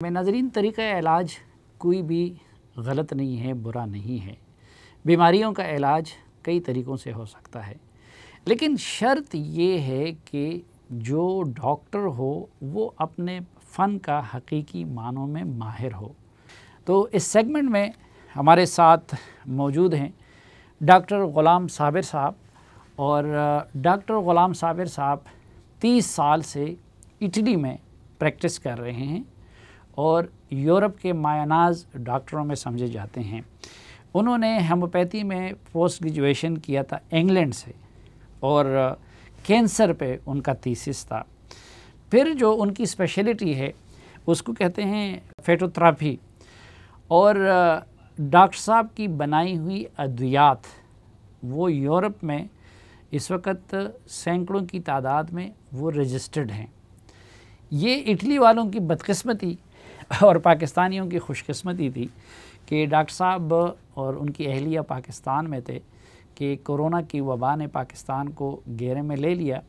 नाज़रीन, तरीक़ा इलाज कोई भी गलत नहीं है, बुरा नहीं है। बीमारियों का इलाज कई तरीक़ों से हो सकता है, लेकिन शर्त ये है कि जो डॉक्टर हो वो अपने फ़न का हकीकी मानों में माहिर हो। तो इस सेगमेंट में हमारे साथ मौजूद हैं डॉक्टर ग़ुलाम साबिर साहब, और डॉक्टर ग़ुलाम साबिर साहब 30 साल से इटली में प्रैक्टिस कर रहे हैं और यूरोप के मायनाज डॉक्टरों में समझे जाते हैं। उन्होंने होम्योपैथी में पोस्ट ग्रेजुएशन किया था इंग्लैंड से, और कैंसर पे उनका थीसिस था। फिर जो उनकी स्पेशलिटी है उसको कहते हैं फेटोथेरेपी, और डॉक्टर साहब की बनाई हुई अद्वियात वो यूरोप में इस वक्त सैकड़ों की तादाद में वो रजिस्टर्ड हैं। ये इटली वालों की बदकिस्मती और पाकिस्तानियों की खुशकिस्मती थी कि डॉक्टर साहब और उनकी अहलिया पाकिस्तान में थे कि कोरोना की वबा ने पाकिस्तान को घेरे में ले लिया।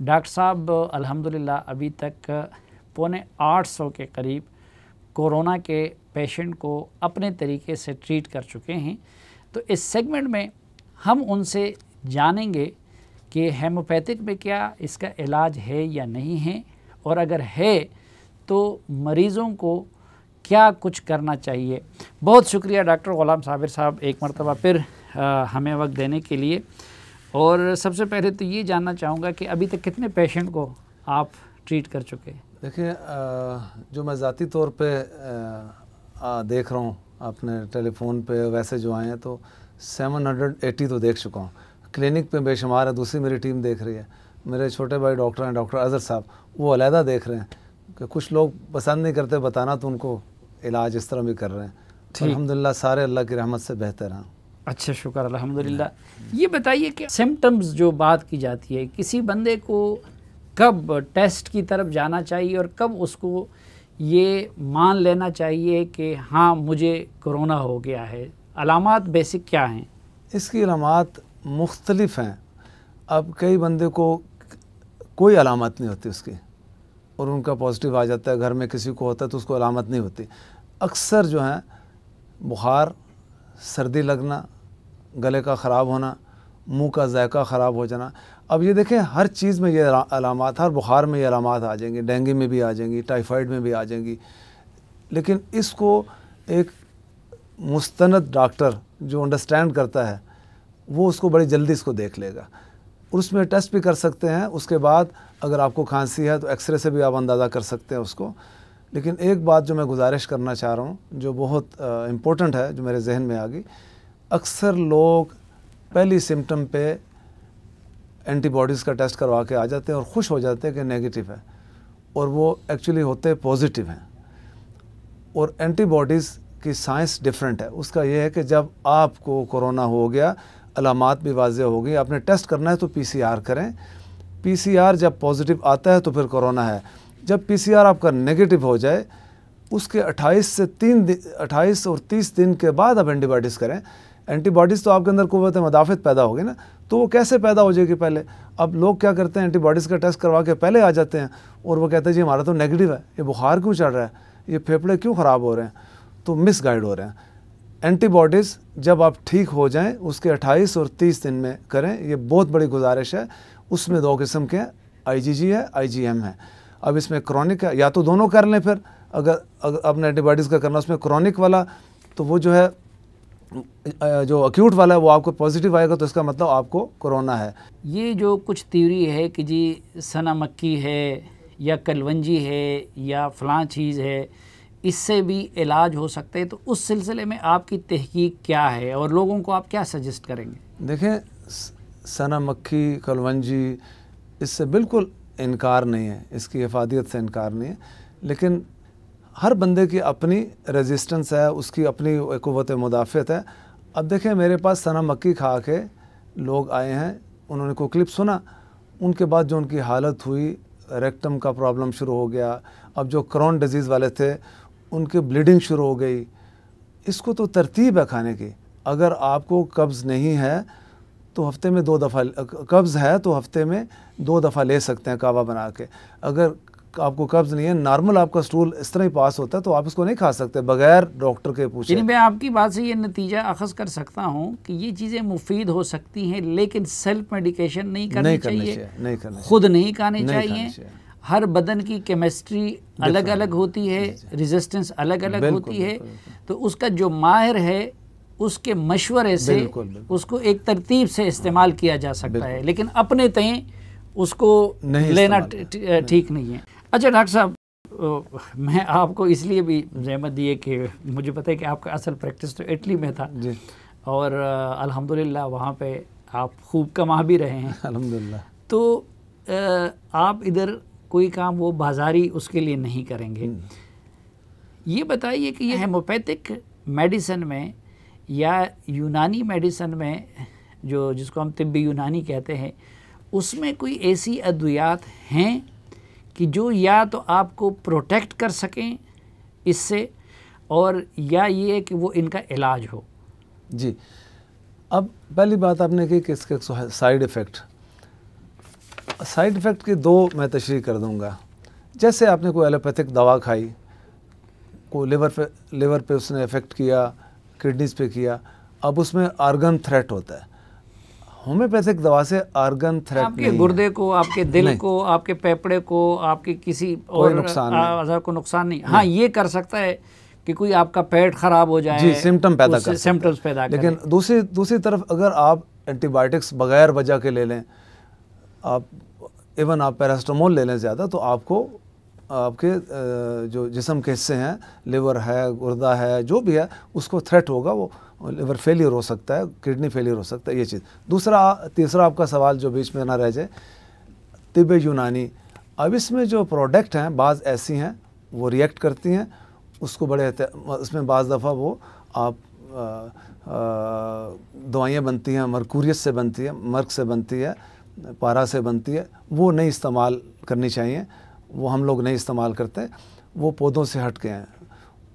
डॉक्टर साहब अल्हम्दुलिल्लाह अभी तक 750 के करीब कोरोना के पेशेंट को अपने तरीके से ट्रीट कर चुके हैं। तो इस सेगमेंट में हम उनसे जानेंगे कि होम्योपैथिक में क्या इसका इलाज है या नहीं है, और अगर है तो मरीज़ों को क्या कुछ करना चाहिए। बहुत शुक्रिया डॉक्टर ग़ुलाम साबिर साहब एक मरतबा फिर हमें वक्त देने के लिए। और सबसे पहले तो ये जानना चाहूँगा कि अभी तक कितने पेशेंट को आप ट्रीट कर चुके हैं? देखिए, जो मैं ज़ाती तौर पे देख रहा हूँ अपने टेलीफोन पे, वैसे जो आए हैं तो 780 तो देख चुका हूँ। क्लिनिक पे बेशुमार है, दूसरी मेरी टीम देख रही है। मेरे छोटे भाई डॉक्टर हैं, डॉक्टर अज़हर साहब, वो अलहदा देख रहे हैं कि कुछ लोग पसंद नहीं करते बताना, तो उनको इलाज इस तरह भी कर रहे हैं। अल्हम्दुलिल्लाह सारे अल्लाह की रहमत से बेहतर हैं। अच्छा, शुक्र अल्हम्दुलिल्लाह। ये बताइए कि सिम्टम्स जो बात की जाती है, किसी बंदे को कब टेस्ट की तरफ जाना चाहिए और कब उसको ये मान लेना चाहिए कि हाँ मुझे कोरोना हो गया है? अलामात बेसिक क्या हैं? इसकी अलामात मुख्तलिफ हैं। अब कई बंदे को कोई अलामत नहीं होती उसकी और उनका पॉजिटिव आ जाता है, घर में किसी को होता है तो उसको अलामत नहीं होती। अक्सर जो है बुखार, सर्दी लगना, गले का ख़राब होना, मुंह का जायका ख़राब हो जाना। अब ये देखें, हर चीज़ में ये अलामात, हर बुखार में ये अलामात आ जाएंगी, डेंगू में भी आ जाएंगी, टाइफाइड में भी आ जाएंगी। लेकिन इसको एक मुस्तनद डॉक्टर जो अंडरस्टैंड करता है वो उसको बड़ी जल्दी इसको देख लेगा। उसमें टेस्ट भी कर सकते हैं। उसके बाद अगर आपको खांसी है तो एक्सरे से भी आप अंदाज़ा कर सकते हैं उसको। लेकिन एक बात जो मैं गुजारिश करना चाह रहा हूँ जो बहुत इम्पोर्टेंट है, जो मेरे जहन में आ गई, अक्सर लोग पहली सिम्टम पे एंटीबॉडीज़ का टेस्ट करवा के आ जाते हैं और ख़ुश हो जाते हैं कि नेगेटिव है, और वो एक्चुअली होते पॉजिटिव हैं। और एंटीबॉडीज़ की साइंस डिफरेंट है। उसका ये है कि जब आपको कोरोना हो गया, अलामात भी वाज़ेह हो गई, आपने टेस्ट करना है तो पीसीआर करें। पीसीआर जब पॉजिटिव आता है तो फिर कोरोना है। जब पीसीआर आपका नेगेटिव हो जाए उसके 28 और 30 दिन के बाद आप एंटीबॉडीज़ करें। एंटीबॉडीज़ तो आपके अंदर कुव्वत मुदाफ़त पैदा होगी ना, तो वो कैसे पैदा हो जाएगी पहले? अब लोग क्या करते हैं, एंटीबॉडीज़ का टेस्ट करवा के पहले आ जाते हैं और वो कहते हैं जी हमारा तो नेगेटिव है, ये बुखार क्यों चढ़ रहा है, ये फेफड़े क्यों ख़राब हो रहे हैं, तो मिस गाइड हो रहे हैं। एंटीबॉडीज़ जब आप ठीक हो जाएं उसके 28 और 30 दिन में करें, ये बहुत बड़ी गुजारिश है। उसमें 2 किस्म के हैं, आईजीजी है, आईजीएम है। अब इसमें क्रॉनिक है, या तो दोनों कर लें। फिर अगर आपने एंटीबॉडीज़ का करना उसमें क्रॉनिक वाला, तो वो जो है जो अक्यूट वाला है वो आपको पॉजिटिव आएगा, तो इसका मतलब आपको कोरोना है। ये जो कुछ थ्योरी है कि जी सना मक्की है या कलवंजी है या फ़लाँ चीज़ है, इससे भी इलाज हो सकते हैं, तो उस सिलसिले में आपकी तहकीक क्या है और लोगों को आप क्या सजेस्ट करेंगे? देखें, सना मक्खी, कलवंजी, इससे बिल्कुल इनकार नहीं है, इसकी इफादियत से इनकार नहीं है। लेकिन हर बंदे की अपनी रेजिस्टेंस है, उसकी अपनी कुव्वत मुदाफ़त है। अब देखें, मेरे पास सना मक्खी खा के लोग आए हैं, उन्होंने कोई क्लिप सुना, उनके बाद जो उनकी हालत हुई, रेक्टम का प्रॉब्लम शुरू हो गया। अब जो क्रोन डिजीज़ वाले थे उनकी ब्लीडिंग शुरू हो गई। इसको तो तरतीब है खाने की। अगर आपको कब्ज़ नहीं है तो हफ्ते में 2 दफ़ा, कब्ज़ है तो हफ्ते में 2 दफ़ा ले सकते हैं कावा बना के। अगर आपको कब्ज नहीं है, नॉर्मल आपका स्टूल इस तरह ही पास होता है, तो आप इसको नहीं खा सकते बगैर डॉक्टर के पूछे। यानी मैं आपकी बात से ये नतीजा अखज़ कर सकता हूँ कि ये चीज़ें मुफीद हो सकती हैं, लेकिन सेल्फ मेडिकेशन नहीं करनी चाहिए, खुद नहीं खानी चाहिए। हर बदन की केमिस्ट्री अलग अलग होती है, रेजिस्टेंस अलग अलग होती है, तो उसका जो माहिर है उसके मशवरे से उसको एक तरतीब से इस्तेमाल किया जा सकता है, लेकिन अपने तय उसको लेना ठीक नहीं है। अच्छा डॉक्टर साहब, मैं आपको इसलिए भी ज़हमत दी है कि मुझे पता है कि आपका असल प्रैक्टिस तो इटली में था जी, और अल्हम्दुलिल्लाह वहाँ पे आप खूब कमा भी रहे हैं अल्हम्दुलिल्लाह। तो आप इधर कोई काम वो बाज़ारी उसके लिए नहीं करेंगे। ये बताइए कि ये हेमोपैथिक मेडिसिन में या यूनानी मेडिसिन में, जो जिसको हम तिब्बी यूनानी कहते हैं, उसमें कोई ऐसी अद्वियात हैं कि जो या तो आपको प्रोटेक्ट कर सकें इससे, और या ये कि वो इनका इलाज हो? जी, अब पहली बात आपने की कि इसके साइड इफ़ेक्ट की दो मैं तशरीह कर दूंगा। जैसे आपने कोई एलोपैथिक दवा खाई, कोई लिवर पे उसने इफ़ेक्ट किया, किडनीज पे किया, अब उसमें आर्गन थ्रेट होता है। होम्योपैथिक दवा से आर्गन थ्रेट आपके गुर्दे को, आपके दिल को, आपके फेफड़े को, आपके किसी और अज़ा को नुकसान नहीं। हाँ, ये कर सकता है कि कोई आपका पेट खराब हो जाए, जी, सिम्टम्स पैदा करे। लेकिन दूसरी तरफ अगर आप एंटीबायोटिक्स बगैर वजह के ले लें, आप इवन आप पैरास्टामोल ले लें ज़्यादा, तो आपको आपके जो जिस्म के हिस्से हैं, लिवर है, गुर्दा है, जो भी है, उसको थ्रेट होगा, वो लिवर फेलियर हो सकता है, किडनी फेलियर हो सकता है, ये चीज़। तीसरा आपका सवाल जो बीच में ना रह जाए, तिब्ब यूनानी, अब इसमें जो प्रोडक्ट हैं बाज़ ऐसी हैं वो रिएक्ट करती हैं, उसको बड़े इसमें बाज़ दफ़ा वो आप दवाइयाँ बनती हैं, मरकूरियस से बनती है, मर्क से बनती है, पारा से बनती है, वो नहीं इस्तेमाल करनी चाहिए, वो हम लोग नहीं इस्तेमाल करते, वो पौधों से हट के हैं,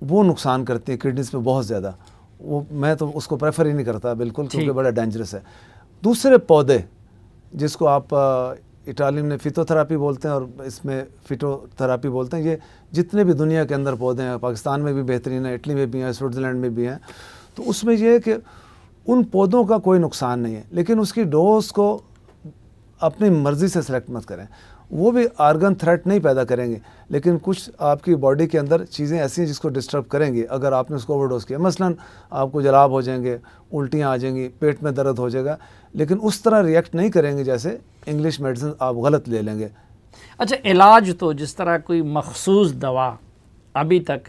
वो नुकसान करती है किडनीज पे बहुत ज़्यादा, वो मैं तो उसको प्रेफर ही नहीं करता बिल्कुल, क्योंकि बड़ा डेंजरस है। दूसरे पौधे जिसको आप इटालियन में फिटोथेरापी बोलते हैं और इसमें फिटोथेरापी बोलते हैं, ये जितने भी दुनिया के अंदर पौधे हैं, पाकिस्तान में भी बेहतरीन है, इटली में भी हैं, स्विट्ज़रलैंड में भी हैं, तो उसमें ये है कि उन पौधों का कोई नुकसान नहीं है, लेकिन उसकी डोज को अपनी मर्ज़ी से सेलेक्ट मत करें। वो भी आर्गन थ्रेट नहीं पैदा करेंगे, लेकिन कुछ आपकी बॉडी के अंदर चीज़ें ऐसी हैं जिसको डिस्टर्ब करेंगे अगर आपने उसको ओवरडोज किया। मसलन आपको जलाब हो जाएंगे, उल्टियाँ आ जाएंगी, पेट में दर्द हो जाएगा, लेकिन उस तरह रिएक्ट नहीं करेंगे जैसे इंग्लिश मेडिसिन आप गलत ले लेंगे। अच्छा, इलाज तो जिस तरह कोई मखसूस दवा अभी तक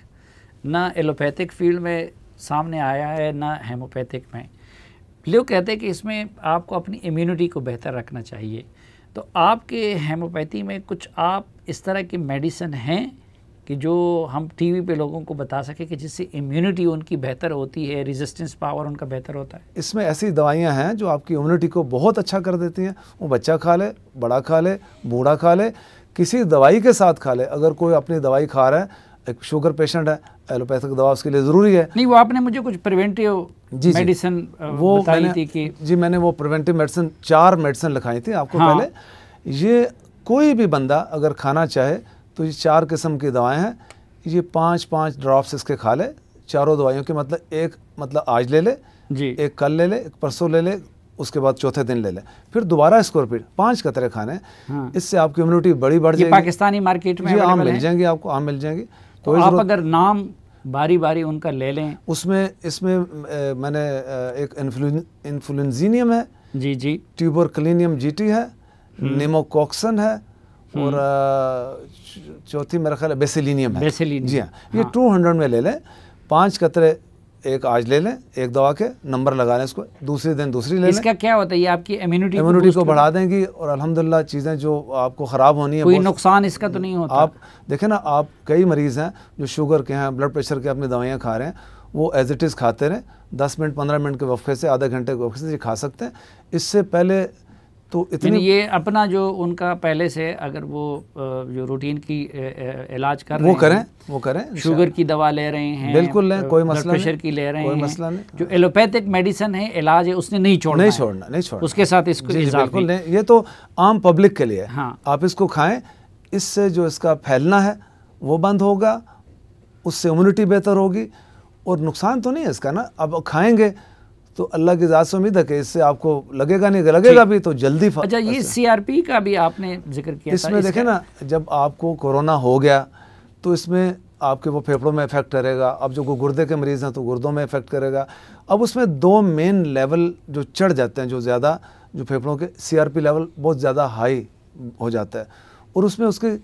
ना एलोपैथिक फील्ड में सामने आया है ना हेमोपैथिक में। लोग कहते हैं कि इसमें आपको अपनी इम्यूनिटी को बेहतर रखना चाहिए, तो आपके हेमोपैथी में कुछ आप इस तरह की मेडिसिन हैं कि जो हम टीवी पे लोगों को बता सके कि जिससे इम्यूनिटी उनकी बेहतर होती है, रेजिस्टेंस पावर उनका बेहतर होता है? इसमें ऐसी दवाइयां हैं जो आपकी इम्यूनिटी को बहुत अच्छा कर देती हैं। वो बच्चा खा ले, बड़ा खा ले, बूढ़ा खा ले, किसी दवाई के साथ खा ले। अगर कोई अपनी दवाई खा रहा है, एक शुगर पेशेंट है, एलोपैथिक दवा उसके लिए ज़रूरी है। नहीं, वो आपने मुझे कुछ प्रिवेंटिव मेडिसिन वो बताई थी कि जी, मैंने वो प्रिवेंटिव मेडिसिन 4 मेडिसिन लिखाई थी आपको। हाँ। पहले ये कोई भी बंदा अगर खाना चाहे तो ये 4 किस्म की दवाएं हैं, ये 5-5 ड्रॉप्स इसके खा ले, चारों दवाइयों के मतलब आज ले ले जी, एक कल ले ले, एक परसों ले ले, उसके बाद चौथे दिन ले ले, फिर दोबारा इसको रिपीट 5 कतरे खाने। हाँ। इससे आपकी इम्यूनिटी बढ़ जाएगी। पाकिस्तानी मार्केट में आम मिल जाएंगी आपको, आम मिल जाएंगी। तो आप अगर नाम बारी बारी उनका ले लें, इसमें मैंने एक इन्फ्लुएंजीनियम है जी जी, ट्यूबरकुलिनियम जीटी है, निमोकॉक्सन है, और चौथी मेरा ख्याल है बेसिलिनियम है। जी हाँ, ये 200 में ले लें, 5 कतरे एक आज ले लें, एक दवा के नंबर लगा लें, इसको दूसरे दिन दूसरी ले लें। इसका क्या होता है? ये आपकी इम्यूनिटी को बढ़ा देंगी और अल्हम्दुलिल्लाह चीज़ें जो आपको ख़राब होनी है, कोई नुकसान इसका तो नहीं होता। आप देखें ना, आप कई मरीज़ हैं जो शुगर के हैं, ब्लड प्रेशर के अपनी दवाइयाँ खा रहे हैं, वो एज इट इज़ खाते रहें, 10 मिनट 15 मिनट के वक्फे से, आधा घंटे के वक्फे से खा सकते हैं। इससे पहले तो इतनी ये अपना जो उनका पहले से अगर वो जो रूटीन की इलाज कर रहे हैं वो करें, शुगर की दवा ले रहे हैं, बिल्कुल लें, कोई मसला नहीं, प्रेशर की ले रहे हैं, कोई मसला नहीं। जो एलोपैथिक मेडिसिन है, इलाज है, उसने नहीं छोड़ना, नहीं छोड़ना, उसके साथ इसको बिल्कुल नहीं। ये तो आम पब्लिक के लिए है। हाँ। आप इसको खाएं, इससे जो इसका फैलना है वो बंद होगा, उससे इम्यूनिटी बेहतर होगी, और नुकसान तो नहीं है इसका ना। अब खाएंगे तो अल्लाह की ज़ात से उम्मीद है कि इससे आपको लगेगा नहीं, लगेगा भी तो जल्दी। अच्छा, ये CRP का भी आपने जिक्र किया इसमें था। देखें ना, जब आपको कोरोना हो गया तो इसमें आपके वो फेफड़ों में इफेक्ट करेगा। अब जो गुर्दे के मरीज़ हैं तो गुर्दों में इफेक्ट करेगा। अब उसमें 2 मेन लेवल जो चढ़ जाते हैं, जो ज़्यादा जो फेफड़ों के CRP लेवल बहुत ज़्यादा हाई हो जाता है, और उसमें उसकी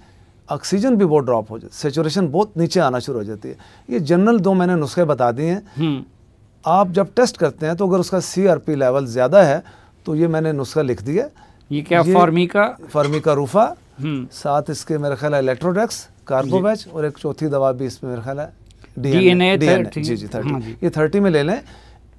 ऑक्सीजन भी बहुत ड्रॉप हो जाती है, सेचुरेशन बहुत नीचे आना शुरू हो जाती है। ये जनरल 2 मैंने नुस्खे बता दिए हैं। आप जब टेस्ट करते हैं तो अगर उसका CRP लेवल ज़्यादा है तो ये मैंने नुस्खा लिख दिया। ये क्या? फार्मिका रूफा, साथ इसके मेरा ख्याल है इलेक्ट्रोडेक्स, कार्बोवैच, और एक चौथी दवा भी इसमें मेरा ख्याल है DNA। जी 30। ये 30 में ले लें,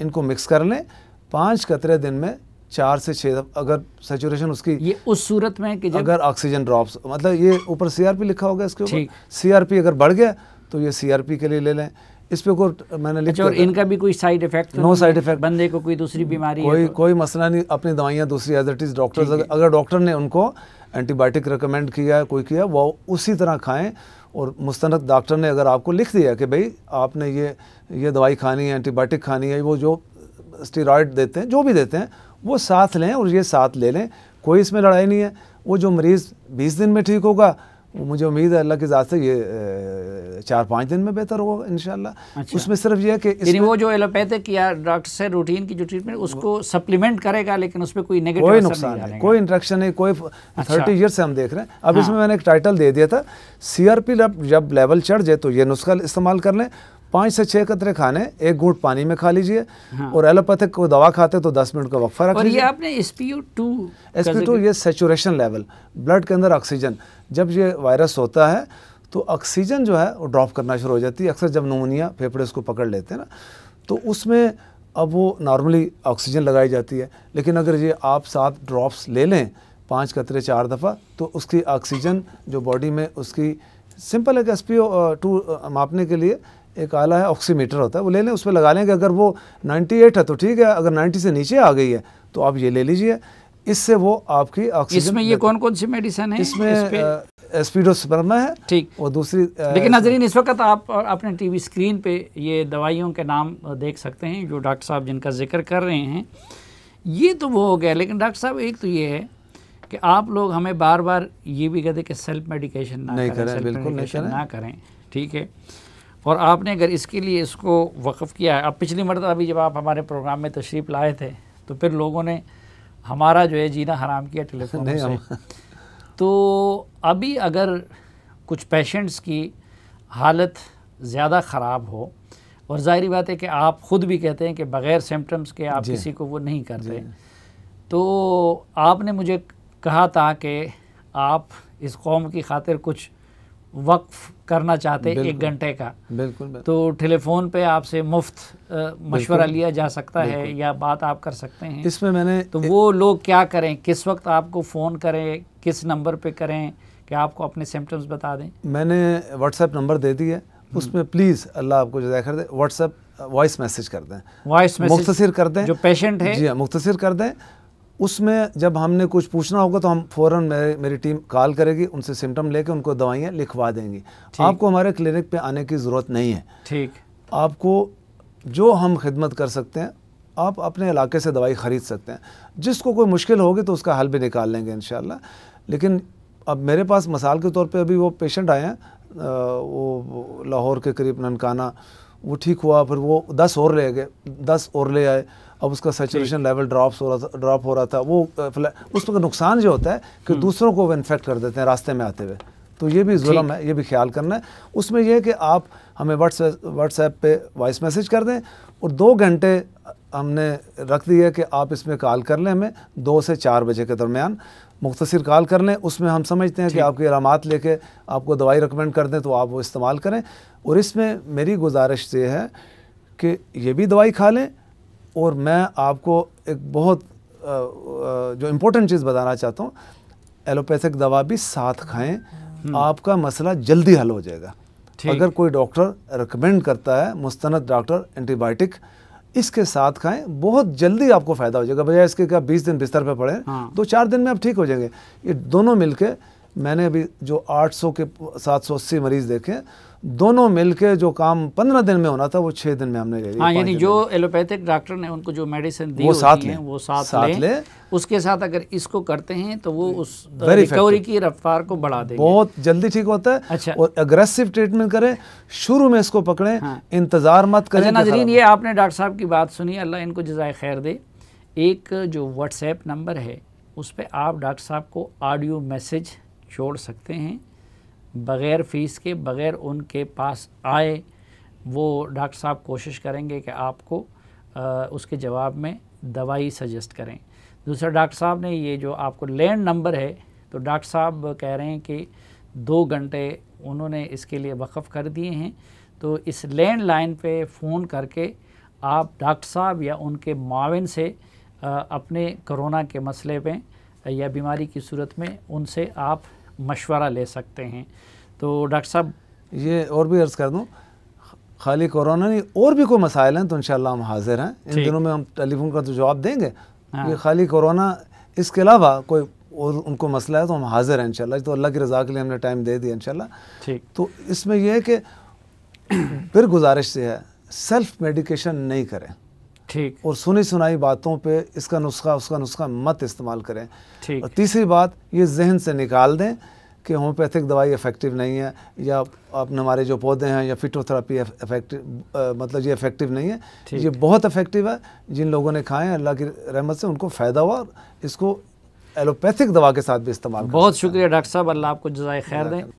इनको मिक्स कर लें 5 कतरे दिन में 4 से 6 अगर सेचुरेशन उसकी, ये उस सूरत में कि जब अगर ऑक्सीजन ड्रॉप्स, मतलब ये ऊपर CRP लिखा होगा इसके ऊपर, CRP अगर बढ़ गया तो ये CRP के लिए ले लें। इस पे कोई मैंने लिखा, और इनका भी कोई side effect? No side effect. बंदे को कोई दूसरी बीमारी कोई मसला नहीं, अपनी दवाइयाँ दूसरी एज इट इज़। डॉक्टर अगर डॉक्टर ने उनको एंटीबायोटिक रिकमेंड किया है, कोई किया, वो उसी तरह खाएं। और मुस्तनद डॉक्टर ने अगर आपको लिख दिया कि भाई आपने ये दवाई खानी है, एंटीबायोटिक खानी है, वो जो स्टेरॉयड देते हैं, जो भी देते हैं, वो साथ लें और ये साथ ले लें। कोई इसमें लड़ाई नहीं है। वो जो मरीज़ 20 दिन में ठीक होगा, वो मुझे उम्मीद है अल्लाह की ज़ात से ये 4-5 दिन में बेहतर होगा इंशाल्लाह। अच्छा। उसमें सिर्फ ये है कि वो जो एलोपैथिक या डॉक्टर से रूटीन की जो ट्रीटमेंट उसको सप्लीमेंट करेगा, लेकिन उसमें कोई नेगेटिव कोई नुकसान नहीं, कोई इंट्रैक्शन नहीं, कोई 30 ईयर से हम देख रहे हैं। अब इसमें मैंने एक टाइटल दे दिया था, CRP जब लेवल चढ़ जाए तो ये नुस्खा इस्तेमाल कर लें। 5 से 6 कतरे खाने 1 घूंट पानी में खा लीजिए। और एलोपैथिक को दवा खाते तो 10 मिनट का वक्फा रख लीजिए। और ये आपने SpO2 ये सेचुरेशन लेवल, ब्लड के अंदर ऑक्सीजन, जब ये वायरस होता है तो ऑक्सीजन जो है वो ड्रॉप करना शुरू हो जाती है। अक्सर जब नमूनिया फेफड़े उसको पकड़ लेते हैं ना, तो उसमें अब वो नॉर्मली ऑक्सीजन लगाई जाती है। लेकिन अगर ये आप 7 ड्रॉप्स ले लें 5 कतरे 4 दफ़ा, तो उसकी ऑक्सीजन जो बॉडी में उसकी सिंपल है कि SpO2 मापने के लिए एक आला है, ऑक्सीमीटर होता है, वो ले लें, उस पर लगा लें कि अगर वो 98 है तो ठीक है, अगर 90 से नीचे आ गई है तो आप ये ले लीजिए। इससे वो आपकी ऑक्सीजन। इसमें ये कौन कौन सी मेडिसिन है? इसमें एस्पिडोस्पर्मा है, ठीक, और दूसरी लेकिन नाज़रीन इस वक्त आप अपने टीवी स्क्रीन पे ये दवाइयों के नाम देख सकते हैं जो डॉक्टर साहब जिनका जिक्र कर रहे हैं। ये तो वो हो गया, लेकिन डॉक्टर साहब एक तो ये है कि आप लोग हमें बार बार ये भी कहते कि सेल्फ मेडिकेशन ना करें, बिल्कुल ना करें, ठीक है। और आपने अगर इसके लिए इसको वक़फ़ किया है, अब पिछली मरतबा अभी जब आप हमारे प्रोग्राम में तशरीफ़ लाए थे तो फिर लोगों ने हमारा जो है जीना हराम किया टेलीफोन से। तो अभी अगर कुछ पेशेंट्स की हालत ज़्यादा ख़राब हो, और ज़ाहिरी बात है कि आप ख़ुद भी कहते हैं कि बग़ैर सिम्पटम्स के आप किसी को वो नहीं करते, तो आपने मुझे कहा था कि आप इस कौम की खातिर कुछ वक्फ करना चाहते 1 घंटे का। बिल्कुल। तो टेलीफोन पे आपसे मुफ्त मशवरा लिया जा सकता है या बात आप कर सकते हैं इसमें। मैंने तो वो लोग क्या करें, किस वक्त आपको फ़ोन करें, किस नंबर पे करें कि आपको अपने सिम्पटम्स बता दें? मैंने व्हाट्सएप नंबर दे दी है, उसमें प्लीज़ अल्लाह आपको जज़ाय कर दे, व्हाट्सएप वॉइस मैसेज कर दें, वॉइस मैसेज मुख्तसर कर दें, जो पेशेंट है। जी हाँ, मुख्तसर कर दें। उसमें जब हमने कुछ पूछना होगा तो हम फ़ौरन मेरी टीम कॉल करेगी, उनसे सिम्टम लेके उनको दवाइयाँ लिखवा देंगी। आपको हमारे क्लिनिक पे आने की ज़रूरत नहीं है। ठीक, आपको जो हम खिदमत कर सकते हैं, आप अपने इलाके से दवाई ख़रीद सकते हैं। जिसको कोई मुश्किल होगी तो उसका हल भी निकाल लेंगे इंशाल्लाह। लेकिन अब मेरे पास मिसाल के तौर पे अभी वो पेशेंट आए हैं, वो लाहौर के करीब ननकाना, वो ठीक हुआ, फिर वो 10 और ले गए, 10 और ले आए। अब उसका सेचुरेशन लेवल ड्रॉप हो रहा था। वो उसका नुकसान जो होता है कि दूसरों को वो इन्फेक्ट कर देते हैं रास्ते में आते हुए, तो ये भी जुल्म है, ये भी ख्याल करना है। उसमें यह है कि आप हमें व्हाट्सएप पे वॉइस मैसेज कर दें, और 2 घंटे हमने रख दिया है कि आप इसमें कॉल कर लें हमें 2 से 4 बजे के दरमियान मुख्तसर कॉल कर लें। उसमें हम समझते हैं कि आपकी अलामात लेके आपको दवाई रिकमेंड कर दें तो आप वो इस्तेमाल करें। और इसमें मेरी गुजारिश ये है कि ये भी दवाई खा लें, और मैं आपको एक बहुत जो इम्पोर्टेंट चीज़ बताना चाहता हूँ, एलोपैथिक दवा भी साथ खाएं, आपका मसला जल्दी हल हो जाएगा। अगर कोई डॉक्टर रिकमेंड करता है मुस्तनद डॉक्टर एंटीबायोटिक, इसके साथ खाएं, बहुत जल्दी आपको फ़ायदा हो जाएगा। बजाय इसके कि आप 20 दिन बिस्तर पे पड़े, 2-4 दिन में आप ठीक हो जाएंगे। ये दोनों मिलके मैंने अभी जो 800 के 780 मरीज़ देखे, दोनों मिलके जो काम 15 दिन में होना था वो 6 दिन में हमने ले लिया। हाँ, यानी जो एलोपैथिक डॉक्टर ने उनको जो मेडिसिन दी वो होती हैं वो साथ ले, उसके साथ अगर इसको करते हैं तो वो उस रिकवरी की रफ्तार को बढ़ा देंगे, बहुत जल्दी ठीक होता है। अच्छा, और एग्रेसिव ट्रीटमेंट करें, शुरू में इसको पकड़ें। हाँ। इंतज़ार मत करें। अच्छा नाज़रीन, ये आपने डॉक्टर साहब की बात सुनी, अल्लाह इनको जज़ाए खैर दे। एक जो व्हाट्सएप नंबर है उस पर आप डॉक्टर साहब को ऑडियो मैसेज छोड़ सकते हैं बग़ैर फ़ीस के, बग़ैर उनके पास आए। वो डॉक्टर साहब कोशिश करेंगे कि आपको उसके जवाब में दवाई सजेस्ट करें। दूसरा, डॉक्टर साहब ने ये जो आपको लैंड नंबर है, तो डॉक्टर साहब कह रहे हैं कि 2 घंटे उन्होंने इसके लिए वक़फ़ कर दिए हैं। तो इस लैंड लाइन पे फ़ोन करके आप डॉक्टर साहब या उनके माविन से अपने कोरोना के मसले पे या बीमारी की सूरत में उनसे आप मशवरा ले सकते हैं। तो डॉक्टर साहब, ये और भी अर्ज़ कर दूं, खाली कोरोना नहीं, और भी कोई मसाइल हैं तो इंशाल्लाह हम हाजिर हैं। इन दिनों में हम टेलीफोन का तो जवाब देंगे। हाँ। ये खाली कोरोना, इसके अलावा कोई और उनको मसला है तो हम हाजिर हैं इंशाल्लाह। तो अल्लाह की रज़ा के लिए हमने टाइम दे दिया इंशाल्लाह। ठीक। तो इसमें यह है कि फिर गुजारिश से है, सेल्फ मेडिकेशन नहीं करें। ठीक। और सुनी सुनाई बातों पे इसका नुस्खा उसका नुस्खा मत इस्तेमाल करें। ठीक। और तीसरी बात, ये जहन से निकाल दें कि होम्योपैथिक दवाई इफ़ेक्टिव नहीं है, या अपने हमारे जो पौधे हैं या फिटोथेरेपी इफ़ेक्टिव, मतलब ये इफ़ेक्टिव नहीं है। ये बहुत इफ़ेक्टिव है। जिन लोगों ने खाएं अल्लाह की रहमत से उनको फ़ायदा हुआ, और इसको एलोपैथिक दवा के साथ भी इस्तेमाल। बहुत शुक्रिया डॉक्टर साहब, अल्लाह आपको जज़ाए खैर दें।